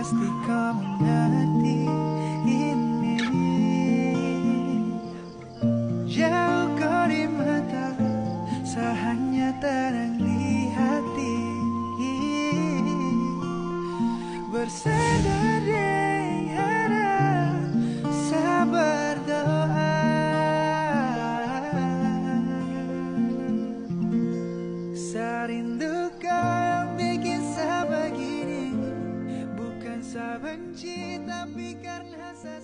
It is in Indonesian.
pasti kau mengerti ini. Jauh kau di mata, sahanya terang di hati. Bersandar di harap, sabar doa. Serindu kau yang bikin saya begini, bukan saya benci tapi karena saya